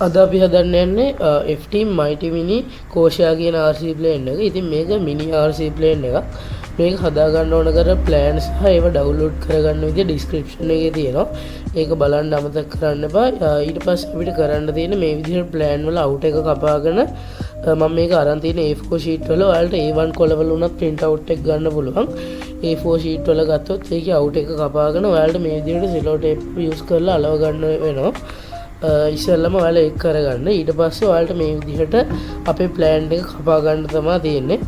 අද අපි හදන්න යන්නේ FT Mighty Mini Koshia කියන RC plane එක. ඉතින් මේක mini RC plane එකක්. මේක හදා ගන්න ඕන කර plan සහ ඒව download කරගන්න විදිය description එකේ තියෙනවා. ඒක බලන්න අමතක කරන්න එපා. ඊට පස්සේ අපිට කරන්න තියෙන්නේ මේ විදිහට plan වල out එක කපාගෙන මම මේක අරන් තියෙන A4 sheet වල ඔයාලට A1 කොලවල උනත් print out එක ගන්න පුළුවන්. A4 sheet වල ගත්තොත් ඒකේ out එක කපාගෙන ඔයාලට මේ විදිහට cello tape use කරලා අලව ගන්න වෙනවා. ඉස්සෙල්ලම ඔයාලා ඒක කරගන්න. ඊට පස්සේ ඔයාලට මේ විදිහට අපේ ප්ලෑන් එක කපා ගන්න තමයි තියෙන්නේ.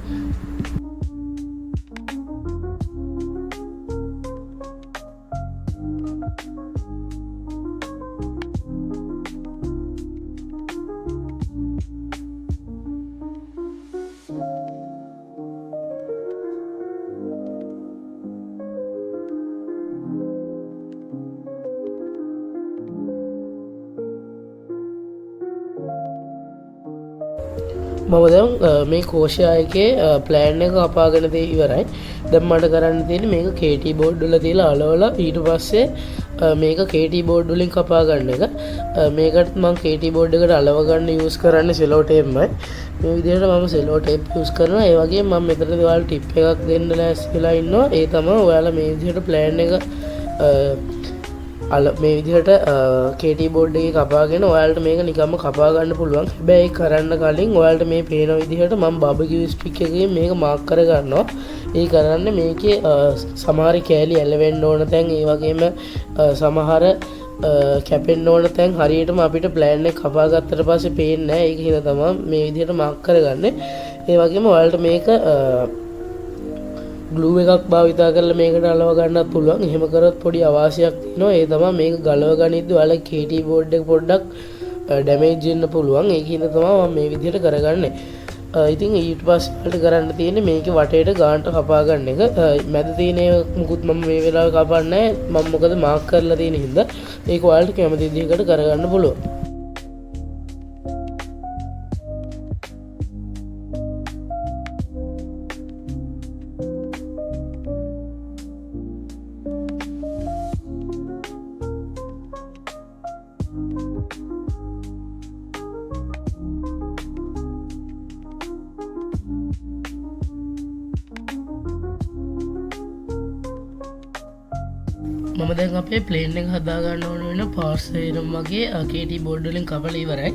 මම දැන් මේ Koshia එකේ ප්ලෑන් එක කපාගෙන ඉවරයි. දැන් මට කරන්න තියෙන්නේ මේක KT බෝඩ් වල තියලා අලවලා ඊට පස්සේ මේක KT බෝඩ් වලින් කපා ගන්න එක. මේකට මම KT බෝඩ් එකට අලව ගන්න යූස් කරන්නේ cello tape මයි. මේ විදිහට මම cello tape යූස් කරනවා. ඒ වගේම මම මෙතනදී ඔයාලට ටිප් එකක් දෙන්න ලෑස්ති වෙලා ඉන්නවා. ඒ තමයි ඔයාලා මේ විදිහට ප්ලෑන් එක මේ විදිහට KT බෝඩ් එකේ කපාගෙන ඔයාලට මේක නිකම්ම කපා ගන්න පුළුවන්. හැබැයි කරන්න කලින් ඔයාලට මේ පේන විදිහට මම බාබකියු ස්ටික් එකකින් මේක මාක් කර ගන්නවා. ඒ කරන්නේ මේකේ සමහර කෑලි ඇලවෙන්න ඕන තැන් ඒ වගේම සමහර කැපෙන්න ඕන තැන් හරියටම අපිට ප්ලෑන් එක කපා ගත්තට පස්සේ පේන්නේ නැහැ. ඒක හින්දා තමයි මේ විදිහට මාක් කරගන්නේ. ඒ වගේම ඔයාලට මේක glue එකක් භාවිතා කරලා මේකට අලව ගන්නත් පුළුවන්. එහෙම කරොත් පොඩි අවාසියක් තියෙනවා. ඒ තමයි මේක ගලව ගනිද්දී ඔයාලා KT බෝඩ් එක පොඩ්ඩක් ඩැමේජ් වෙන්න පුළුවන්. ඒක හින්දා තමයි මම මේ විදිහට කරගන්නේ. ඉතින් ඊට පස්සේ වලට කරන්න තියෙන්නේ මේකේ වටේට ගානට කපා ගන්න එක. මැද තියෙන මුකුත් මම මේ වෙලාවේ කපන්නේ නැහැ. මම මොකද මාක් කරලා තියෙන හින්දා ඒක ඔයාලට කැමති විදිහකට කරගන්න පුළුවන්. මම දැන් අපේ ප්ලේන් එක හදා ගන්න ඕන වෙන පාර්ට්ස් එනම් වගේ KT බෝඩ් වලින් කපලා ඉවරයි.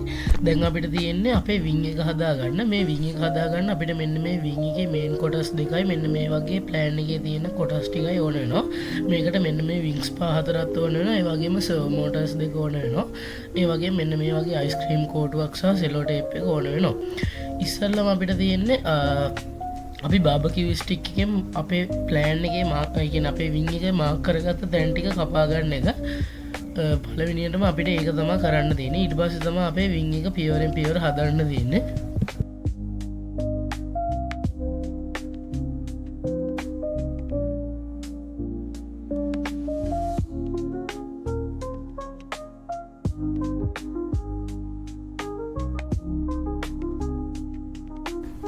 දැන් අපිට තියෙන්නේ අපේ වින් එක හදා ගන්න. මේ වින් එක හදා ගන්න අපිට මෙන්න මේ වින් එකේ මේන් කොටස් දෙකයි මෙන්න මේ වගේ ප්ලෑන් එකේ තියෙන කොටස් ටිකයි ඕන වෙනවා. මේකට මෙන්න මේ වින්ග්ස් පහ හතරක් ඕන වෙනවා. ඒ වගේම සර්වෝ මෝටර්ස් දෙක ඕන වෙනවා. ඒ වගේම මෙන්න මේ වගේ අයිස්ක්‍රීම් කෝටුවක් සහ සෙලෝ ටේප් එක ඕන වෙනවා. ඉස්සෙල්ලාම අපිට තියෙන්නේ අපි බාබකියු ස්ටික් එකෙන් අපේ ප්ලෑන් එකේ මාක් කරගෙන අපේ වින් එකේ මාක් කරගත්ත තැන් ටික කපා ගන්න එක පළවෙනියටම අපිට ඒක තමයි කරන්න තියෙන්නේ. ඊට පස්සේ තමයි අපේ වින් එක පියවරෙන් පියවර හදන්න තියෙන්නේ.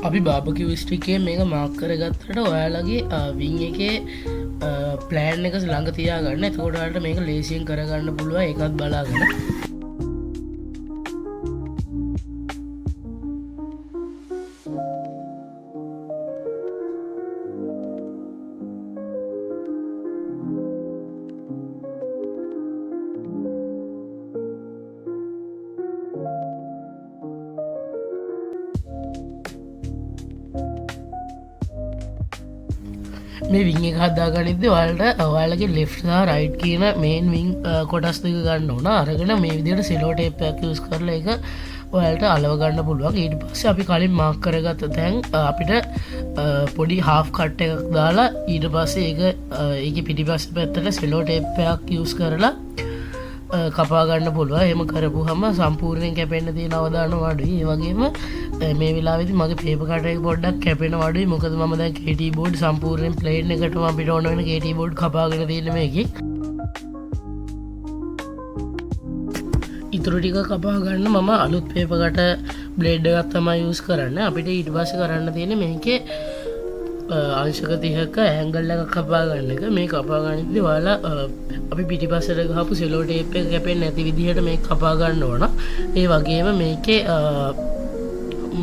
අපි බාබකියු ස්ටික් එකේ මේක මාක් කරගත්තට ඔයාලගේ වින් එකේ ප්ලෑන් එක ළඟ තියාගන්න. එතකොට ඔයාලට මේක ලේසියෙන් කරගන්න පුළුවන්. ඒකත් බලාගෙන මේ වින් එක හදාගනිද්දී ඔයාලගේ left සහ right කියන main wing කොටස් දෙක ගන්න ඕන. අරගෙන මේ විදිහට cello tape එකක් use කරලා ඒක ඔයාලට අලව ගන්න පුළුවන්. ඊට පස්සේ අපි කලින් මාක් කරගත්ත තැන් අපිට පොඩි half cut එකක් දාලා ඊට පස්සේ ඒකේ පිටිපස්සේ පැත්තට cello tape එකක් use කරලා කපා ගන්න පුළුවන්. එහෙම කරපුවහම සම්පූර්ණයෙන් කැපෙන්න තියෙන අවදානම අඩුයි. ඒ වගේම මේ වෙලාවේදී මගේ පේපර් කටර් එක පොඩ්ඩක් කැපෙනවා අඩුයි. මොකද මම දැන් KT බෝඩ් සම්පූර්ණයෙන් ප්ලේන් එකටම අපිට ඕන වෙන KT බෝඩ් කපාගෙන තියෙන්නේ මේකේ. ඉතුරු ටික කපා ගන්න මම අලුත් පේපර් කටර් බ්ලේඩ් එකක් තමයි යූස් කරන්නේ. අපිට ඊට පස්සේ කරන්න තියෙන්නේ මේකේ අංශක 30ක ඇන්ගල් එකක් කපා ගන්න එක. මේ කපා ගන්නදී ඔයාලා අපි පිටිපස්සට ගහපු සෙලෝ ටේප් එක කැපෙන්නේ නැති විදිහට මේක කපා ගන්න ඕන. ඒ වගේම මේකේ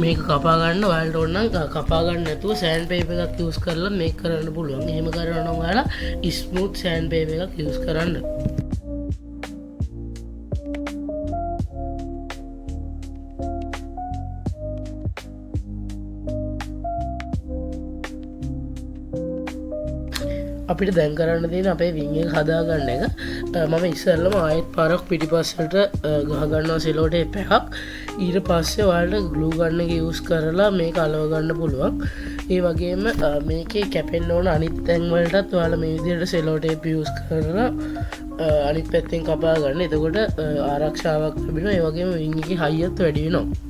මේක කපා ගන්න ඔයාලට ඕන නම් කපා ගන්න නැතුව සෑන්ඩ් පේපර් එකක් යූස් කරලා මේක කරන්න පුළුවන්. එහෙම කරනවා නම් ඔයාලා ස්මූත් සෑන්ඩ් පේපර් එකක් යූස් කරන්න. අපිට දැන් කරන්න තියෙන අපේ විං එක හදා ගන්න එක. මම ඉස්සෙල්ලම ආයෙත් පාරක් පිටිපස්සට ගහ ගන්නවා සෙලෝ ටේප් එකක්. ඊට පස්සේ ඔයාලට ග්ලූ ගන් එක යූස් කරලා මේක අලව ගන්න පුළුවන්. ඒ වගේම මේකේ කැපෙන්න ඕන අනිත් තැන් වලටත් ඔයාලා මේ විදිහට සෙලෝ ටේප් යූස් කරලා අනිත් පැත්තෙන් කපා ගන්න. එතකොට ආරක්ෂාවක් ලැබෙනවා. ඒ වගේම විං එකේ හයියත් වැඩි වෙනවා.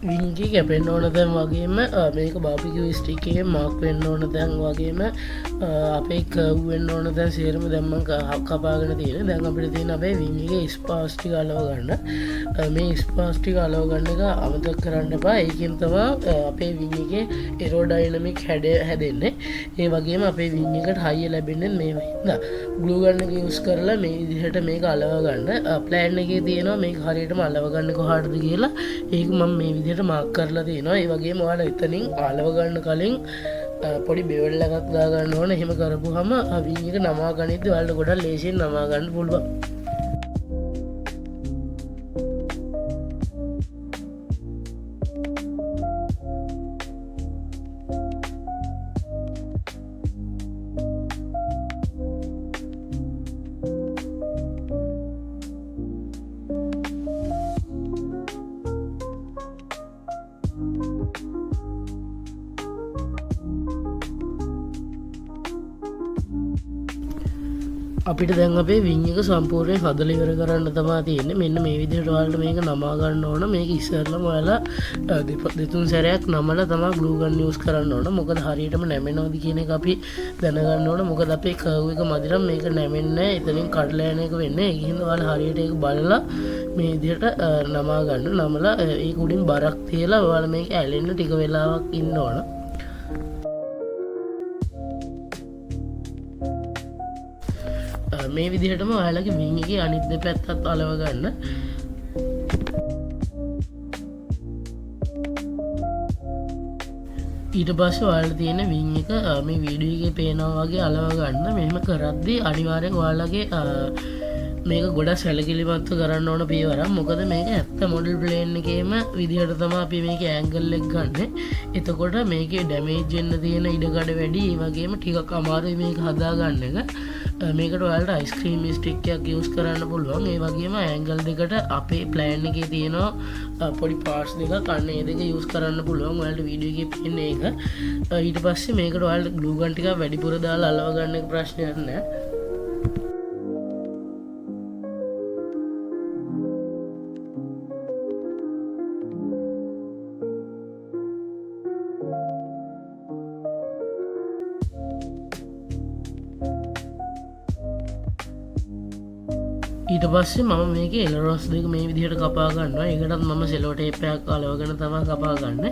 විංගි කැපෙන්න්න ඕන තැන් වගේම මේක බාපිකිව ස්ටිකේ මාක් වෙන්න ඕන තැන් වගේම අපේ කවෙන්න ඕන තැන් සේරම දැම්මන් කපාගෙන තියෙන. දැන් අපිට තියෙන අපේ විංගිගේ ස්පාස්ටික අලව ගන්න. මේ ස්පාස්ටික අලව ගන්න එක අමතක කරන්න එපා. ඒකෙන් තමයි අපේ විංගිගේ එරෝඩයිනමික් හැදෙන්නේ. ඒ වගේම අපේ විං එකට හයිය ලැබෙන්නේ මේ හින්දා. ග්ලූ ගන් එක යූස් කරලා මේ විදිහට මේක අලව ගන්න. ප්ලෑන් එකේ තියෙනවා මේක හරියටම අලව ගන්න කොහාටද කියලා. ඒක මම මේ විදිහට මාක් කරලා තියෙනවා. ඒ වගේම ඔයාලා එතනින් අලව ගන්න කලින් පොඩි බෙවල් එකක් දාගන්න ඕන. එහෙම කරපුවාම විං එක නමා ගනිද්දී ඔයාලට ගොඩක් ලේසියෙන් නමා ගන්න පුළුවන්. අපිට දැන් අපේ විං එක සම්පූර්ණයෙන් හදලා ඉවර කරන්න තමයි තියෙන්නේ. මෙන්න මේ විදිහට ඔයාලට මේක නමා ගන්න ඕන. මේක ඉස්සෙල්ලාම ඔයාලා දෙතුන් සැරයක් නමලා තමයි ග්ලූ ගන් යූස් කරන්න ඕන. මොකද හරියටම නැමෙනවද කියන එක අපි දැනගන්න ඕන. මොකද අපේ කර්ව් එක මදිනම් මේක නැමෙන්නේ නැහැ. එතනින් කඩලා යන එක වෙන්නේ. ඒ හින්දා ඔයාලා හරියට ඒක බලලා මේ විදිහට නමා ගන්න. නමලා ඒක උඩින් බරක් තියලා ඔයාලා මේක ඇලෙන්න ටික වෙලාවක් ඉන්න ඕන. මේ විදිහටම ඔයාලගේ විං එකේ අනිත් දෙපැත්තත් අලව ගන්න. ඊට පස්සේ ඔයාලට තියෙන විං එක මේ වීඩියෝ එකේ පේනවා වගේ අලව ගන්න. මෙහෙම කරද්දී අනිවාර්යෙන් ඔයාලගේ මේක ගොඩක් සැලකිලිමත්ව කරන්න ඕන පියවරක්. මොකද මේක ඇත්ත මොඩල් ප්ලේන් එකේම විදිහට තමයි අපි මේකේ ඇන්ගල් එක ගන්න. එතකොට මේකේ ඩැමේජ් වෙන්න තියෙන ඉඩකඩ වැඩි. ඒ වගේම ටිකක් අමාරුයි මේක හදා ගන්න එක. මේකට ඔයාලට අයිස්ක්‍රීම් ස්ටික් එකක් යූස් කරන්න පුළුවන්. ඒ වගේම ඇන්ගල් දෙකට අපේ ප්ලෑන් එකේ තියෙනවා පොඩි පාර්ට්ස් දෙකක්. අන්න ඒ දෙක යූස් කරන්න පුළුවන්. ඔයාලට වීඩියෝ එකේ පේන්නේ ඒක. ඊට පස්සේ මේකට ඔයාලට ග්ලූ ගන් ටිකක් වැඩිපුර දාලා අලව ගන්න එක ප්‍රශ්නයක් නෑ. ඊට පස්සේ මම මේක එලරොස් දෙක මේ විදිහට කපා ගන්නවා. ඒකටත් මම සෙලෝ ටේප් එකක් අලවගෙන තමයි කපා ගන්න.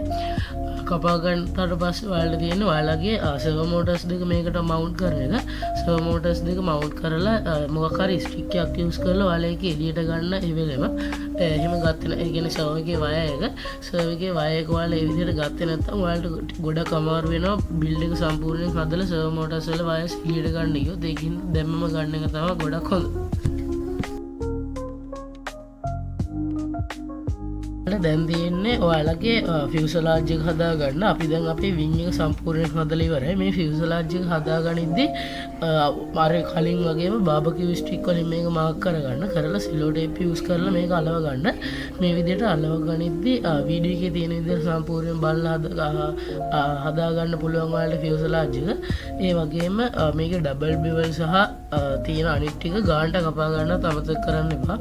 කපා ගන්නට පස්සේ ඔයාලට තියෙන ඔයාලගේ සර්වෝ මෝටර්ස් දෙක මේකට මවුන්ට් කරන එක. සර්වෝ මෝටර්ස් දෙක මවුන්ට් කරලා මොකක් හරි ස්ටික් එකක් යූස් කරලා ඔයාලා ඒක එළියට ගන්න ඒ වෙලෙම. එහෙම ගත්තේ නැහැ. ඒ කියන්නේ සර්වෝ එකේ වයර් එක. සර්වෝ එකේ වයර් එක ඔයාලා ඒ විදිහට ගත්තේ නැත්නම් ඔයාලට ගොඩක් අමාරු වෙනවා බිල්ඩ් එක සම්පූර්ණයෙන් හදලා සර්වෝ මෝටර්ස් වල වයර්ස් එළියට ගන්න ගියොත්. ඒකින් දැම්මම ගන්න එක තමයි ගොඩක් හොඳ. ඔයාලට දැන් තියෙන්නේ ඔයාලගේ ෆියුසලාජ් එක හදාගන්න. අපි දැන් අපේ වින් එක සම්පූර්ණයෙන් හදලා ඉවරයි. මේ ෆියුසලාජ් එක හදාගනිද්දි අර කලින් වගේම බාබකියු ස්ටික් වලින් මේක මාක් කරගන්න. කරලා සිලෝ ටේප් යූස් කරලා මේක අලව ගන්න. මේ විදිහට අලව ගනිද්දි වීඩියෝ එකේ තියෙන විදිහට සම්පූර්ණයෙන් බලලා හදාගන්න පුළුවන් ඔයාලට ෆියුසලාජ් එක. ඒ වගේම මේකේ ඩබල් බෙවල් සහ තියෙන අනිත් ටික ගානට කපා ගන්නත් අමතක කරන්න එපා.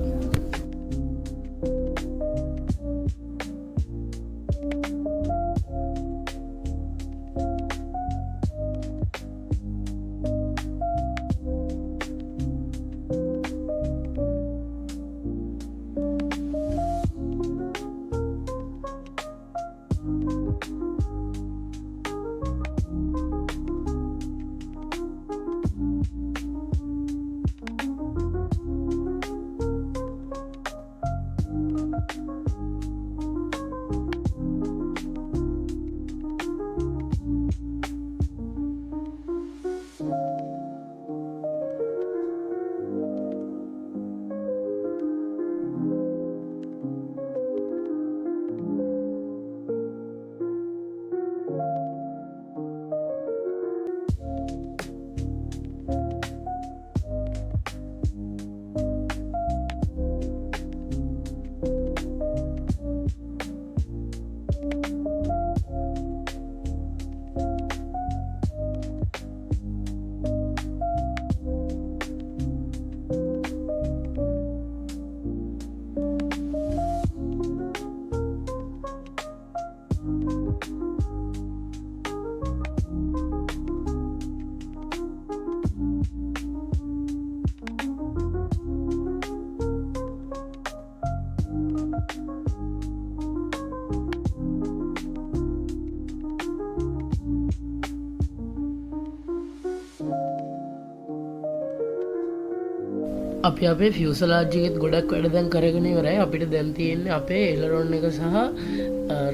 අපි අපේ ෆියුසලාජ් එකෙත් ගොඩක් වැඩ දැන් කරගෙන ඉවරයි. අපිට දැන් තියෙන්නේ අපේ එලරොන් එක සහ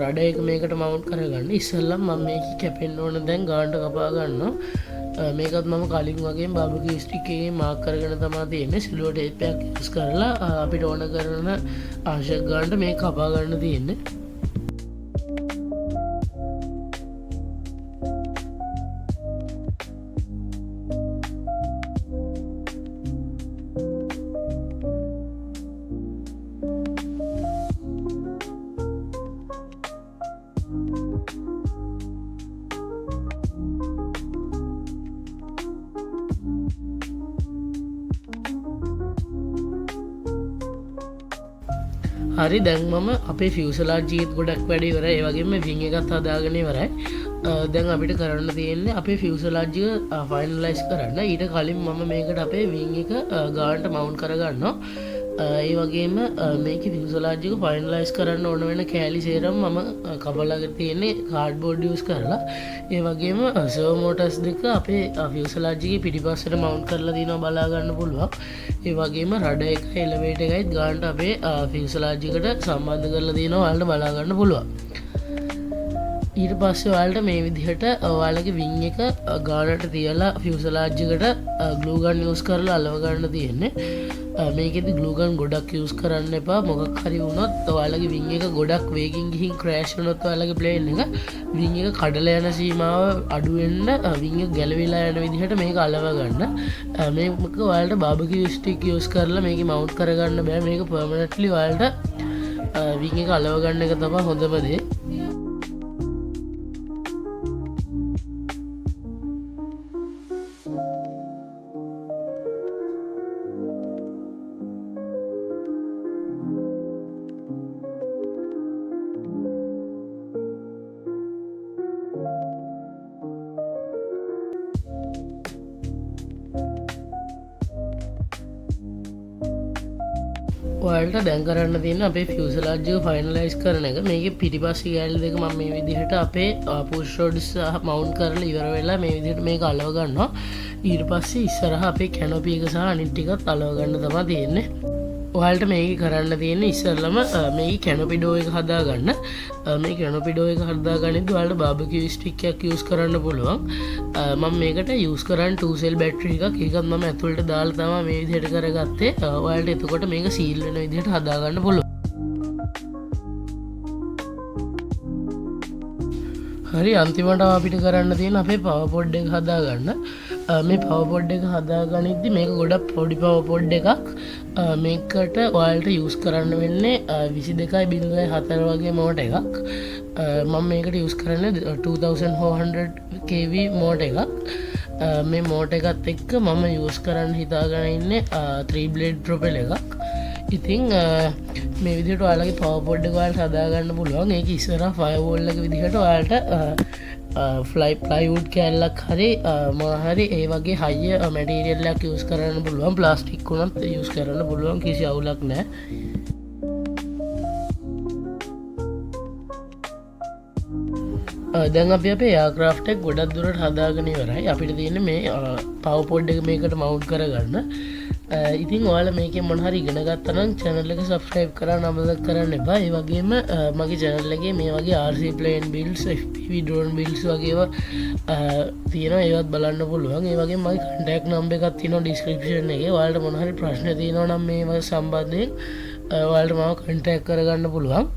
රඩ එක මේකට මවුන්ට් කරගන්න. ඉස්සෙල්ලම මම මේක කැපෙන්න ඕන දැන් ගානට කපා ගන්නවා. මේකත් මම කලින් වගේ බාබකියු ස්ටික් එකේ මාක් කරගෙන තමයි තියෙන්නේ. සිලුවර් ටේප් එකක් යූස් කරලා අපිට ඕන කරන ආශයක් ගානට මේක කපා ගන්න තියෙන්නේ. හරි දැන් මම අපේ ෆියුසලාජ් එකත් ගොඩක් වැඩ ඉවරයි. ඒ වගේම වින් එකත් හදාගෙන ඉවරයි. දැන් අපිට කරන්න තියෙන්නේ අපේ ෆියුසලාජ් එක ෆයිනලයිස් කරන්න. ඊට කලින් මම මේකට අපේ වින් එක ගානට මවුන්ට් කරගන්නවා. ඒ වගේම මේක ෆියුසලාජ් එක ෆයිනලයිස් කරන්න ඕන වෙන කෑලි සේරම මම කපලා තියෙන්නේ කාඩ්බෝඩ් යූස් කරලා. ඒ වගේම සර්වෝ මෝටර්ස් දෙක අපේ ෆියුසලාජ් එකේ පිටිපස්සට මවුන්ට් කරලා දිනවා බලා ගන්න පුළුවන්. ඒ වගේම රඩ එකයි එලිවේටර් එකයි ගානට අපේ ෆියුසලාජ් එකට සම්බන්ධ කරලා දිනවා ඔයාලට බලා ගන්න පුළුවන්. ඊට පස්සේ ඔයාලට මේ විදිහට ඔයාලගේ වින් එක ගානට තියලා ෆියුසලාජ් එකට ග්ලූ ගන් යූස් කරලා අලව ගන්න තියෙන්නේ. මේකෙදි ග්ලූ ගන් ගොඩක් යූස් කරන්න එපා. මොකක් හරි වුණොත් ඔයාලගේ වින් එක ගොඩක් වේගෙන් ගිහින් ක්‍රෑෂ් වුණොත් ඔයාලගේ ප්ලේන් එක වින් එක කඩලා යන සීමාව අඩු වෙන්න වින් එක ගැලවිලා යන විදිහට මේක අලව ගන්න. මේක ඔයාලට බාබකියු ස්ටික් යූස් කරලා මේක මවුන්ට් කරගන්න බෑ. මේක පර්මනන්ට්ලි ඔයාලට වින් එක අලව ගන්න එක තමයි හොඳම දේ. ඔයාලට දැන් කරන්න තියෙන අපේ ෆියුසලාජ් එක ෆයිනලයිස් කරන එක. මේකේ පිටිපස්සේ කෑලි දෙක මම මේ විදිහට අපේ පුෂ් රොඩ්ස් මවුන්ට් කරලා ඉවර වෙලා මේ විදිහට මේක අලව ගන්නවා. ඊට පස්සේ ඉස්සරහ අපේ කැනොපි එක සහ අනිත් ටිකත් අලව ගන්න තමයි තියෙන්නේ. ඔයාලට මේක කරන්න තියෙන්නේ ඉස්සෙල්ලම මේ කැනොපි ඩෝ එක හදාගන්න. මේ කැනොපි ඩෝ එක හදාගන්නදී ඔයාලට බාබකියු ස්ටික් එකක් යූස් කරන්න පුළුවන්. මම මේකට යූස් කරන්නේ 2 සෙල් බැටරි එකක්. ඒකත් මම ඇතුළට දාලා තමයි මේ විදිහට කරගත්තේ. ඔයාලට එතකොට මේක සීල් වෙන විදිහට හදාගන්න පුළුවන්. හරි අන්තිමට අපිට කරන්න තියෙන අපේ පවර්පොඩ් එක හදාගන්න. මේ පවර්පොඩ් එක හදාගනිද්දි මේක ගොඩක් පොඩි පවර්පොඩ් එකක්. මේකට ඔයාලට යූස් කරන්න වෙන්නේ 22.04 වගේ මෝටර් එකක්. මම මේකට යූස් කරන්නේ 2400 kV මෝටර් එකක්. මේ මෝටර් එකත් එක්ක මම යූස් කරන්න හිතාගෙන ඉන්නේ 3 blade ප්‍රොපෙල් එකක්. ඉතින් මේ විදිහට ඔයාලගේ පවර්පොඩ් එක ඔයාලට හදාගන්න පුළුවන්. ඒක ඉස්සරහා ෆයර්වෝල් එක විදිහට ඔයාලට ප්ලයිවුඩ් කෑල්ලක් හරි මොනවා හරි ඒ වගේ හයිය මැටීරියල් එකක් යූස් කරන්න පුළුවන්. ප්ලාස්ටික් උනත් යූස් කරන්න පුළුවන්, කිසි අවුලක් නැහැ. දැන් අපි අපේ එයාක්‍රාෆ්ට් එක ගොඩක් දුරට හදාගෙන ඉවරයි. අපිට තියෙන්නේ මේ පවර්පොඩ් එක මේකට මවුන්ට් කරගන්න. ඉතින් ඔයාලා මේකෙන් මොන හරි ඉගෙන ගත්තා නම් channel එක subscribe කරන්න අමතක කරන්න එපා. ඒ වගේම මගේ channel එකේ මේ වගේ RC plane builds, FPV drone builds වගේ ඒවා තියෙනවා. ඒවත් බලන්න පුළුවන්. ඒ වගේම මගේ contact number එකක් තියෙනවා description එකේ. ඔයාලට මොන හරි ප්‍රශ්න තියෙනවා නම් මේව සම්බන්ධයෙන් ඔයාලට මාව contact කරගන්න පුළුවන්.